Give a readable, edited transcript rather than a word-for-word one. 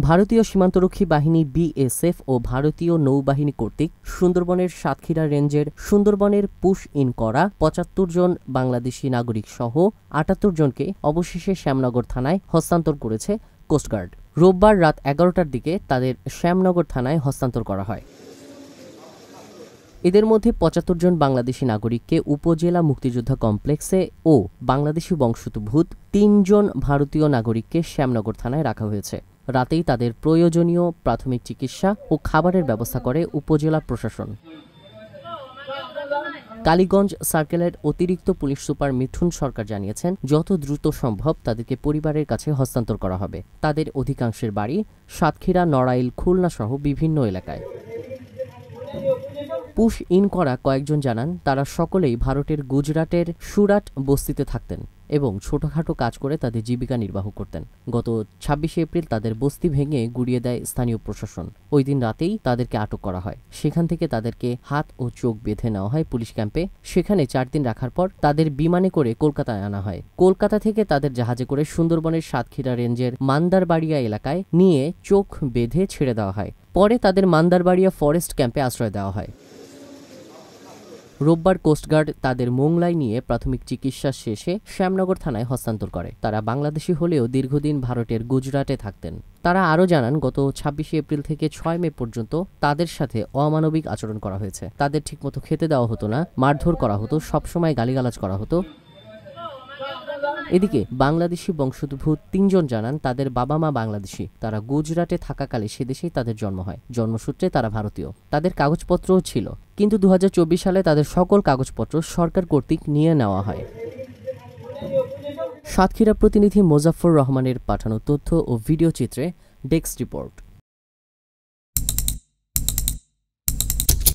ভারতীয় সীমান্তরক্ষী বাহিনী বিএসএফ ও ভারতীয় নৌবাহিনী কর্তৃক সুন্দরবনের সাতক্ষীরা রেঞ্জের সুন্দরবনের পুশ ইন করা ৭৫ জন বাংলাদেশি নাগরিক সহ ৭৮ জনকে অবশেষে শ্যামনগর থানায় হস্তান্তর করেছে কোস্টগার্ড। রোববার রাত ১১টার দিকে তাদের শ্যামনগর থানায় হস্তান্তর করা হয়। এদের মধ্যে ৭৫ জন বাংলাদেশি নাগরিককে উপজেলা মুক্তিযোদ্ধা কমপ্লেক্সে ও বাংলাদেশি বংশোদ্ভূত ৩ জন ভারতীয় নাগরিককে শ্যামনগর থানায় রাখা হয়েছে। রাতেই তাদের প্রয়োজনীয় প্রাথমিক চিকিৎসা ও খাবারের ব্যবস্থা করে উপজেলা প্রশাসন। কালীগঞ্জ সার্কেলের অতিরিক্ত পুলিশ সুপার মিঠুন সরকার জানিয়েছেন, যত দ্রুত সম্ভব তাদেরকে পরিবারের কাছে হস্তান্তর করা হবে। তাদের অধিকাংশের বাড়ি সাতক্ষীরা, নড়াইল, খুলনা সহ বিভিন্ন এলাকায়। পুশ ইন করা কয়েকজন জানান, তারা সকলেই ভারতের গুজরাটের সুরাট বস্তিতে থাকতেন এবং ছোটখাটো কাজ করে তাদের জীবিকা নির্বাহ করতেন। গত ২৬ এপ্রিল তাদের বস্তি ভেঙে গুড়িয়ে দেয় স্থানীয় প্রশাসন। ওই দিন রাতেই তাদেরকে আটক করা হয়। সেখান থেকে তাদেরকে হাত ও চোখ বেঁধে নেওয়া হয় পুলিশ ক্যাম্পে। সেখানে ৪ দিন রাখার পর তাদের বিমানে করে কলকাতায় আনা হয়। কলকাতা থেকে তাদের জাহাজে করে সুন্দরবনের সাতক্ষীরা রেঞ্জের মান্দারবাড়িয়া এলাকায় নিয়ে চোখ বেঁধে ছেড়ে দেওয়া হয়। পরে তাদের মান্দারবাড়িয়া ফরেস্ট ক্যাম্পে আশ্রয় দেওয়া হয়। রোববার কোস্টগার্ড তাদের মোংলায় নিয়ে প্রাথমিক চিকিৎসা শেষে শ্যামনগর থানায় হস্তান্তর করে। তারা বাংলাদেশি হলেও দীর্ঘদিন ভারতের গুজরাটে থাকতেন। তারা আরও জানান, গত ২৬ এপ্রিল থেকে ৬ মে পর্যন্ত তাদের সাথে অমানবিক আচরণ করা হয়েছে। তাদের ঠিকমতো খেতে দেওয়া হতো না, মারধর করা হতো, সবসময় গালিগালাজ করা হতো। এদিকে বাংলাদেশি বংশোদ্ভূত ৩ জন জানান, তাদের বাবা মা বাংলাদেশি। তারা গুজরাটে থাকাকালে সেদেশেই তাদের জন্ম হয়। জন্মসূত্রে তারা ভারতীয়। তাদের কাগজপত্রও ছিল, কিন্তু ২০২৪ সালে তাদের সকল কাগজপত্র সরকার কর্তৃক নিয়ে নেওয়া হয়। সাতক্ষীরা প্রতিনিধি মোজাফফর রহমানের পাঠানো তথ্য ও ভিডিও চিত্রে ডেস্ক রিপোর্ট।